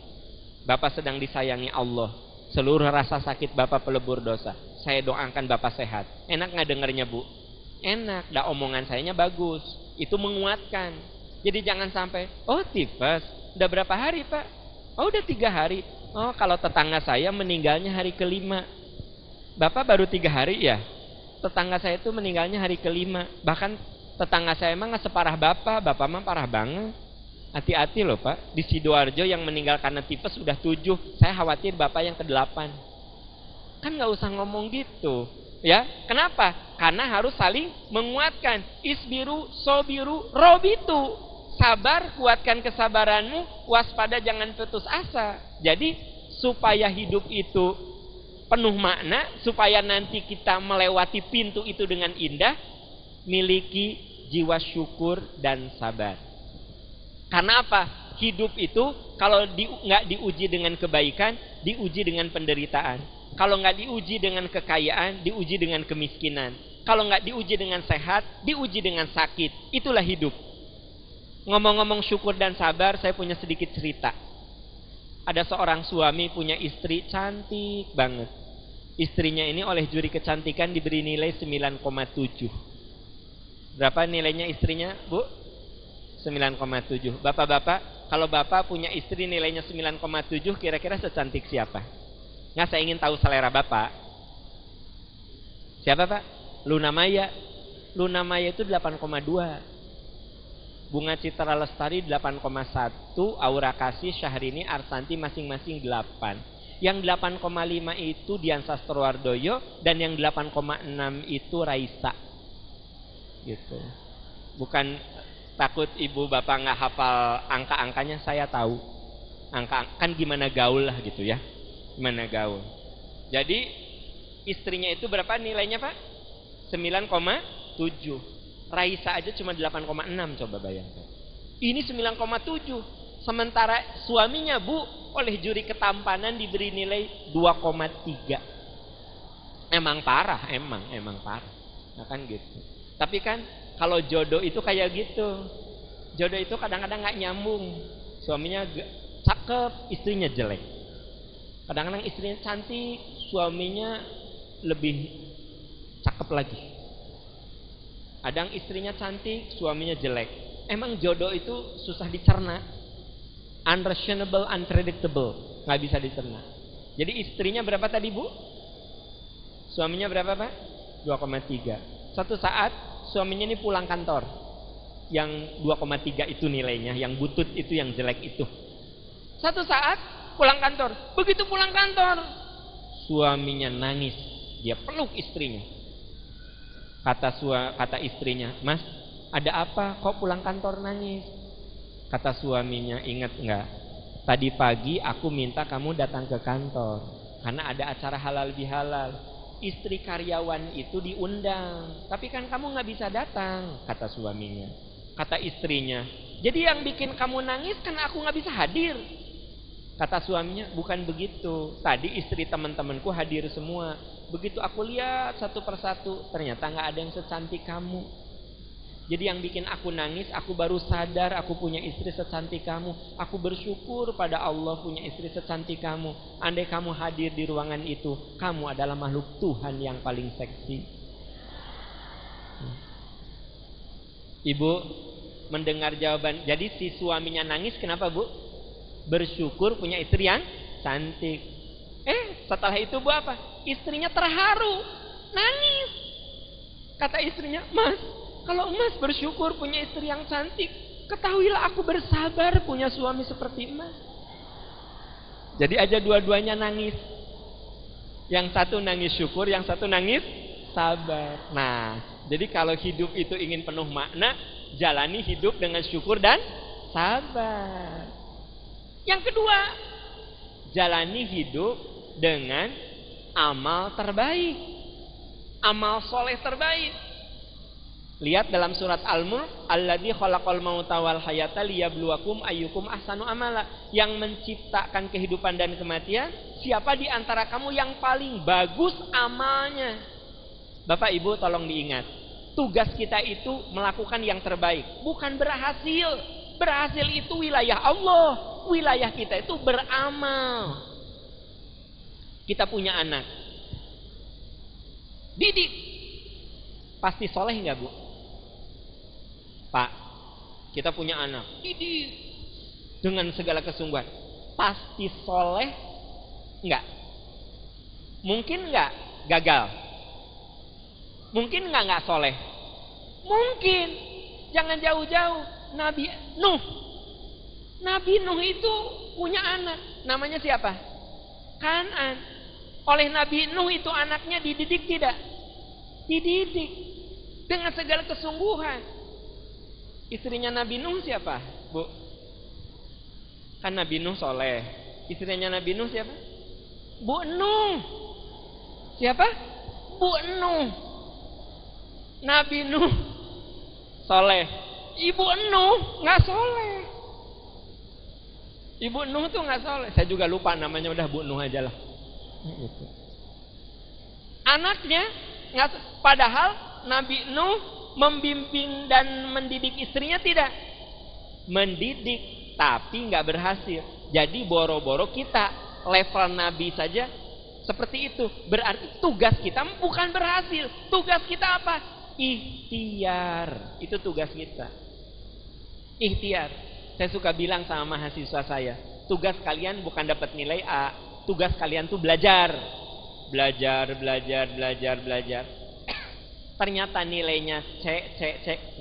Bapak sedang disayangi Allah. Seluruh rasa sakit bapak pelebur dosa. Saya doakan bapak sehat. Enak nggak dengarnya, Bu? Enak. Dah omongan sayanya bagus. Itu menguatkan. Jadi jangan sampai, oh tifus. Udah berapa hari, Pak? Oh udah 3 hari. Oh kalau tetangga saya meninggalnya hari ke-5. Bapak baru 3 hari ya? Tetangga saya itu meninggalnya hari ke-5. Bahkan tetangga saya emang nggak separah bapak. Bapak mah parah banget. Hati-hati loh Pak. Di Sidoarjo yang meninggal karena tipes sudah 7. Saya khawatir bapak yang ke-8. Kan nggak usah ngomong gitu. Ya, kenapa? Karena harus saling menguatkan. Isbiru, sobiru, robitu. Sabar, kuatkan kesabaranmu. Waspada, jangan putus asa. Jadi supaya hidup itu penuh makna, supaya nanti kita melewati pintu itu dengan indah, miliki jiwa syukur dan sabar. Karena apa? Hidup itu kalau nggak diuji dengan kebaikan, diuji dengan penderitaan. Kalau nggak diuji dengan kekayaan, diuji dengan kemiskinan. Kalau nggak diuji dengan sehat, diuji dengan sakit. Itulah hidup. Ngomong-ngomong syukur dan sabar, saya punya sedikit cerita. Ada seorang suami punya istri cantik banget. Istrinya ini oleh juri kecantikan diberi nilai 9,7. Berapa nilainya istrinya, Bu? 9,7. Bapak-bapak, kalau bapak punya istri nilainya 9,7, kira-kira secantik siapa? Nggak, saya ingin tahu selera bapak. Siapa Pak? Luna Maya. Luna Maya itu 8,2. Bunga Citra Lestari 8,1. Aura Kasih, Syahrini, Arsanti masing-masing 8. Yang 8,5 itu Dian Sastrowardoyo. Dan yang 8,6 itu Raisa. Gitu. Bukan takut ibu bapak nggak hafal angka-angkanya, saya tahu. Angka kan gimana gaul lah gitu ya. Gimana gaul. Jadi istrinya itu berapa nilainya Pak? 9,7. Raisa aja cuma 8,6, coba bayangkan. Ini 9,7. Sementara suaminya Bu oleh juri ketampanan diberi nilai 2,3. Emang parah, emang parah. Nah kan gitu. Tapi kan kalau jodoh itu kayak gitu. Jodoh itu kadang-kadang nggak nyambung. Suaminya cakep, istrinya jelek. Kadang-kadang istrinya cantik, suaminya lebih cakep lagi. Kadang istrinya cantik, suaminya jelek. Emang jodoh itu susah dicerna. Unreasonable, unpredictable. Nggak bisa dicerna. Jadi istrinya berapa tadi Bu? Suaminya berapa Pak? 2,3. Suatu saat suaminya ini pulang kantor. Yang 2,3 itu nilainya. Yang butut itu, yang jelek itu. Suatu saat pulang kantor. Begitu pulang kantor, suaminya nangis. Dia peluk istrinya. Kata istrinya, Mas, ada apa? Kok pulang kantor nangis? Kata suaminya, ingat enggak? Tadi pagi aku minta kamu datang ke kantor karena ada acara halal bihalal. Istri karyawan itu diundang, tapi kan kamu nggak bisa datang, kata suaminya. Kata istrinya, jadi yang bikin kamu nangis kan aku nggak bisa hadir. Kata suaminya, bukan begitu. Tadi istri teman-temanku hadir semua. Begitu aku lihat satu persatu, ternyata nggak ada yang secantik kamu. Jadi yang bikin aku nangis, aku baru sadar aku punya istri secantik kamu. Aku bersyukur pada Allah punya istri secantik kamu. Andai kamu hadir di ruangan itu, kamu adalah makhluk Tuhan yang paling seksi. Ibu mendengar jawaban. Jadi si suaminya nangis, kenapa Bu? Bersyukur punya istri yang cantik. Setelah itu Bu apa? Istrinya terharu, nangis. Kata istrinya, Mas, kalau Mas bersyukur punya istri yang cantik, ketahuilah aku bersabar punya suami seperti Mas. Jadi aja dua-duanya nangis. Yang satu nangis syukur, yang satu nangis sabar. Nah, jadi kalau hidup itu ingin penuh makna, jalani hidup dengan syukur dan sabar. Yang kedua, jalani hidup dengan amal terbaik, amal soleh terbaik. Lihat dalam surat Al-Mulk, alladzi khalaqal mauta wal hayata liyabluwakum ayyukum ahsanu amala. Yang menciptakan kehidupan dan kematian, siapa di antara kamu yang paling bagus amalnya? Bapak Ibu tolong diingat, tugas kita itu melakukan yang terbaik, bukan berhasil. Berhasil itu wilayah Allah, wilayah kita itu beramal. Kita punya anak, didik, pasti soleh nggak Bu? Pak, kita punya anak, didik dengan segala kesungguhan, pasti soleh nggak? Mungkin nggak gagal? Mungkin nggak soleh? Mungkin. Jangan jauh-jauh. Nabi Nuh itu punya anak, namanya siapa? Kan'an. Oleh Nabi Nuh itu anaknya dididik tidak? Dididik dengan segala kesungguhan. Istrinya Nabi Nuh siapa, Bu? Kan Nabi Nuh soleh. Istrinya Nabi Nuh siapa? Bu Nuh. Siapa? Bu Nuh. Nabi Nuh soleh. Ibu Nuh nggak soleh. Ibu Nuh tuh nggak soleh. Saya juga lupa namanya, udah Bu Nuh aja lah. Anaknya nggak. Padahal Nabi Nuh membimbing dan mendidik istrinya tidak? Mendidik, tapi nggak berhasil. Jadi boro-boro kita level Nabi saja seperti itu. Berarti tugas kita bukan berhasil. Tugas kita apa? Ikhtiar. Itu tugas kita. Ikhtiar. Saya suka bilang sama mahasiswa saya, tugas kalian bukan dapat nilai A. Tugas kalian tuh belajar. Belajar. Ternyata nilainya C,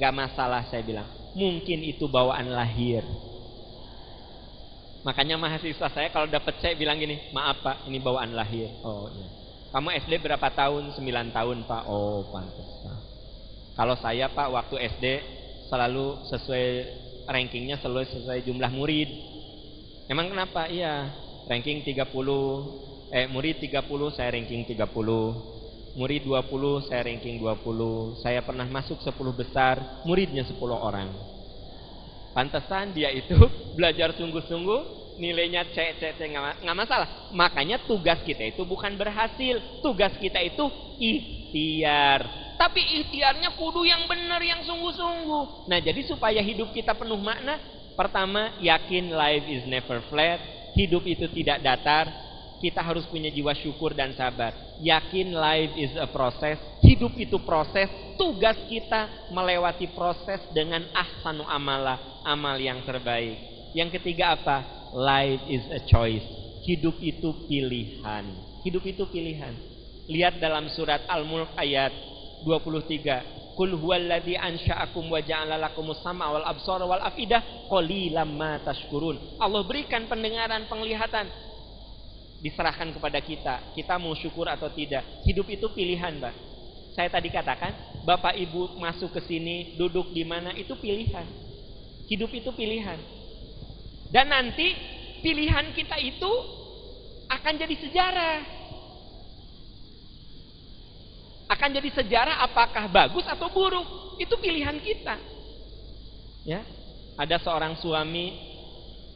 nggak masalah, saya bilang. Mungkin itu bawaan lahir. Makanya mahasiswa saya kalau dapat C bilang gini, maaf Pak, ini bawaan lahir. Oh iya. Kamu SD berapa tahun? 9 tahun Pak. Oh pantas. Kalau saya Pak waktu SD selalu sesuai rankingnya, selalu sesuai jumlah murid. Emang kenapa? Iya, ranking 30, murid 30, saya ranking 30. Murid 20, saya ranking 20. Saya pernah masuk 10 besar, muridnya 10 orang. Pantesan dia itu belajar sungguh-sungguh, nilainya C, nggak masalah. Makanya tugas kita itu bukan berhasil, tugas kita itu ikhtiar. Tapi ikhtiarnya kudu yang benar, yang sungguh-sungguh. Nah, jadi supaya hidup kita penuh makna, pertama, yakin life is never flat, hidup itu tidak datar. Kita harus punya jiwa syukur dan sabar. Yakin life is a process, hidup itu proses. Tugas kita melewati proses dengan ahsanu amala, amal yang terbaik. Yang ketiga apa? Life is a choice, hidup itu pilihan. Hidup itu pilihan. Lihat dalam surat Al-Mulk ayat 23. Qul huwallazi ansha'akum wa ja'ala lakumus sam'a wal absara wal afidah qalilam ma tashkurun. Allah berikan pendengaran, penglihatan, diserahkan kepada kita. Kita mau syukur atau tidak. Hidup itu pilihan, Pak. Saya tadi katakan, Bapak Ibu masuk ke sini, duduk di mana, itu pilihan. Hidup itu pilihan. Dan nanti pilihan kita itu akan jadi sejarah. Akan jadi sejarah apakah bagus atau buruk. Itu pilihan kita. Ya. Ada seorang suami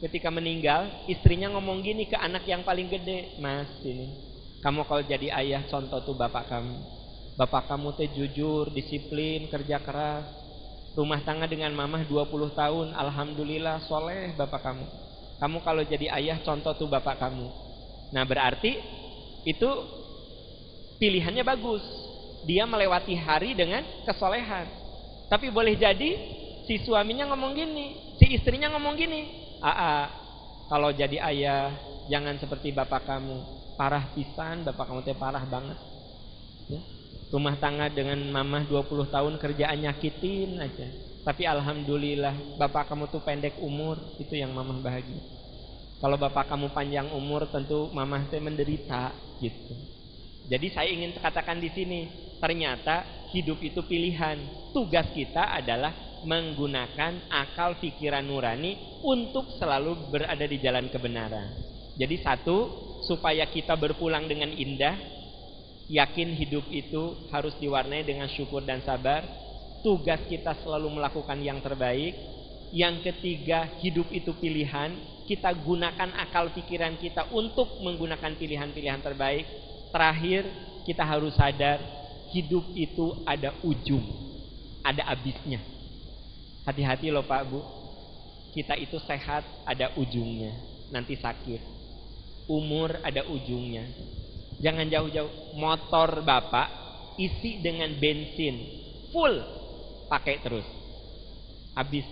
ketika meninggal, istrinya ngomong gini ke anak yang paling gede, Mas, ini, kamu kalau jadi ayah contoh tuh bapak kamu. Bapak kamu teh jujur, disiplin, kerja keras. Rumah tangga dengan mamah 20 tahun, alhamdulillah soleh bapak kamu. Kamu kalau jadi ayah contoh tuh bapak kamu. Nah berarti itu pilihannya bagus. Dia melewati hari dengan kesolehan. Tapi boleh jadi si suaminya ngomong gini, si istrinya ngomong gini, kalau jadi ayah jangan seperti bapak kamu, parah pisan, bapak kamu teh parah banget ya. Rumah tangga dengan mamah 20 tahun kerjaan nyakitin aja, tapi alhamdulillah bapak kamu tuh pendek umur, itu yang mamah bahagia. Kalau bapak kamu panjang umur tentu mamah teh menderita gitu. Jadi saya ingin katakan di sini, ternyata hidup itu pilihan. Tugas kita adalah menggunakan akal pikiran nurani untuk selalu berada di jalan kebenaran. Jadi satu, supaya kita berpulang dengan indah, yakin hidup itu harus diwarnai dengan syukur dan sabar. Tugas kita selalu melakukan yang terbaik. Yang ketiga, hidup itu pilihan. Kita gunakan akal pikiran kita untuk menggunakan pilihan-pilihan terbaik. Terakhir, kita harus sadar hidup itu ada ujung, ada habisnya. Hati-hati loh Pak Bu, kita itu sehat ada ujungnya, nanti sakit. Umur ada ujungnya. Jangan jauh-jauh. Motor Bapak isi dengan bensin full, pakai terus, habis.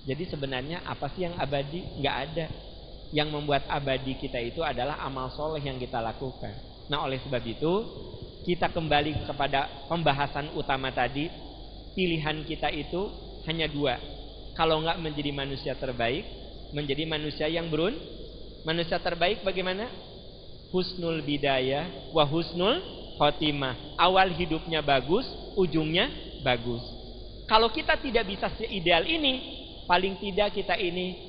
Jadi sebenarnya apa sih yang abadi? Nggak ada. Yang membuat abadi kita itu adalah amal soleh yang kita lakukan. Nah oleh sebab itu kita kembali kepada pembahasan utama tadi. Pilihan kita itu hanya dua. Kalau nggak menjadi manusia terbaik, menjadi manusia yang manusia terbaik bagaimana? Husnul bidayah wa husnul khotimah. Awal hidupnya bagus, ujungnya bagus. Kalau kita tidak bisa seideal ini, paling tidak kita ini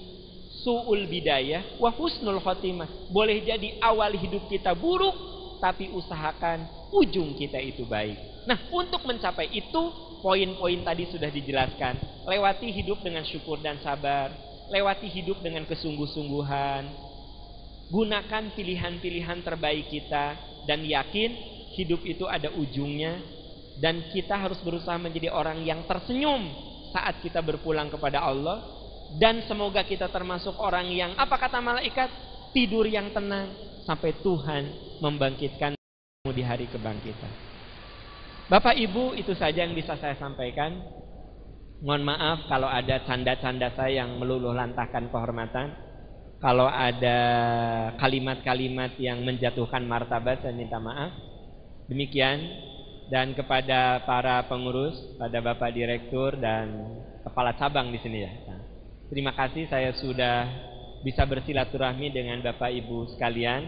su'ul bidayah wa husnul khotimah. Boleh jadi awal hidup kita buruk, tapi usahakan ujung kita itu baik. Nah untuk mencapai itu, poin-poin tadi sudah dijelaskan. Lewati hidup dengan syukur dan sabar, lewati hidup dengan kesungguh-sungguhan, gunakan pilihan-pilihan terbaik kita, dan yakin hidup itu ada ujungnya. Dan kita harus berusaha menjadi orang yang tersenyum saat kita berpulang kepada Allah. Dan semoga kita termasuk orang yang, apa kata malaikat, tidur yang tenang sampai Tuhan membangkitkanmu di hari kebangkitan. Bapak Ibu, itu saja yang bisa saya sampaikan. Mohon maaf kalau ada canda-canda saya yang meluluh lantahkan kehormatan. Kalau ada kalimat-kalimat yang menjatuhkan martabat, saya minta maaf. Demikian. Dan kepada para pengurus, pada Bapak Direktur dan Kepala Cabang di sini ya. Terima kasih saya sudah bisa bersilaturahmi dengan Bapak Ibu sekalian.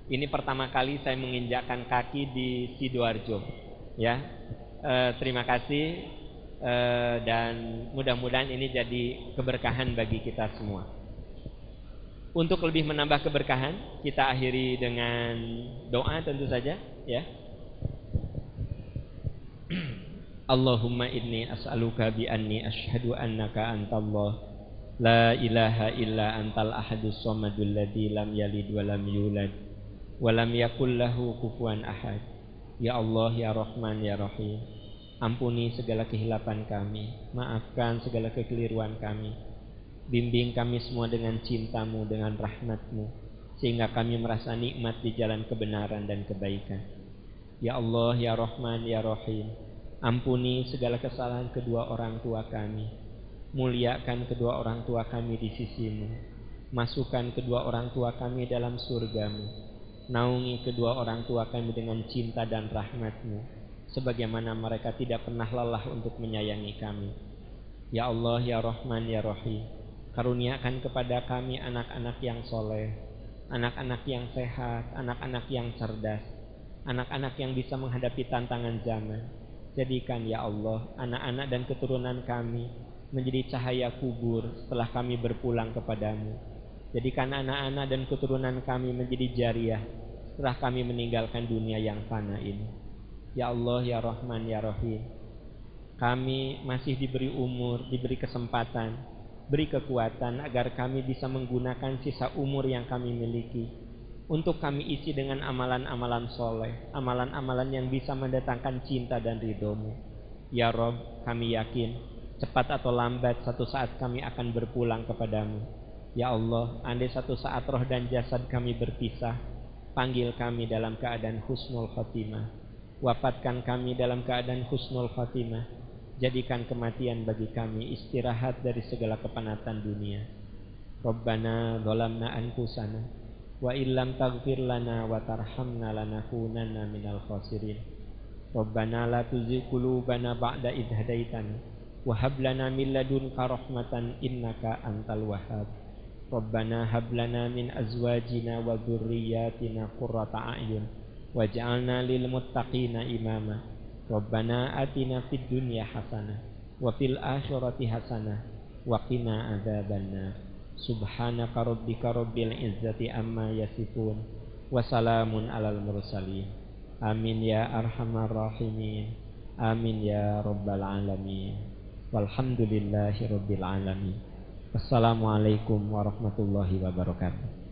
Ini pertama kali saya menginjakkan kaki di Sidoarjo. Ya, terima kasih dan mudah-mudahan ini jadi keberkahan bagi kita semua. Untuk lebih menambah keberkahan, kita akhiri dengan doa tentu saja. Ya. Allahumma inni as'aluka bi anni asyhadu annaka antallah la ilaha illa antal ahadus samadul ladzi lam yalid wa lam yulad wa lam yakul lahu kufuwan ahad. Ya Allah, ya Rahman, ya Rahim, ampuni segala kehilapan kami, maafkan segala kekeliruan kami, bimbing kami semua dengan cinta-Mu, dengan rahmat-Mu, sehingga kami merasa nikmat di jalan kebenaran dan kebaikan. Ya Allah, ya Rahman, ya Rahim, ampuni segala kesalahan kedua orang tua kami, muliakan kedua orang tua kami di sisi-Mu, masukkan kedua orang tua kami dalam surga-Mu, naungi kedua orang tua kami dengan cinta dan rahmat-Mu, sebagaimana mereka tidak pernah lelah untuk menyayangi kami. Ya Allah, ya Rahman, ya Rahim, karuniakan kepada kami anak-anak yang soleh, anak-anak yang sehat, anak-anak yang cerdas, anak-anak yang bisa menghadapi tantangan zaman. Jadikan ya Allah anak-anak dan keturunan kami menjadi cahaya kubur setelah kami berpulang kepadamu. Jadikan anak-anak dan keturunan kami menjadi jariah setelah kami meninggalkan dunia yang fana ini. Ya Allah, ya Rahman, ya Rahim, kami masih diberi umur, diberi kesempatan, beri kekuatan agar kami bisa menggunakan sisa umur yang kami miliki untuk kami isi dengan amalan-amalan soleh, amalan-amalan yang bisa mendatangkan cinta dan ridho-Mu. Ya Rob, kami yakin cepat atau lambat satu saat kami akan berpulang kepadamu. Ya Allah, andai satu saat roh dan jasad kami berpisah, panggil kami dalam keadaan husnul khotimah. Wafatkan kami dalam keadaan husnul khotimah. Jadikan kematian bagi kami istirahat dari segala kepenatan dunia. Rabbana zalamna anfusana wa illam taghfir lana wa tarhamna lanakunanna minal khasirin. Rabbana la tuzigh qulubana ba'da idh hadaitana wa hab lana min ladunka rahmatan innaka antal wahhab. Rabbana hab lana min azwajina wa dzurriyyatina qurrata a'yun waj'alna lil muttaqina imama. Rabbana atina fid dunya hasanah wa fil akhirati hasanah wa qina adzabannar. Subhanaka rabbika rabbil izzati amma yasifun wa salamun alal mursalin. Amin ya arhamar rahimin. Amin ya rabbal alamin. Walhamdulillahi rabbil alamin. Assalamualaikum warahmatullahi wabarakatuh.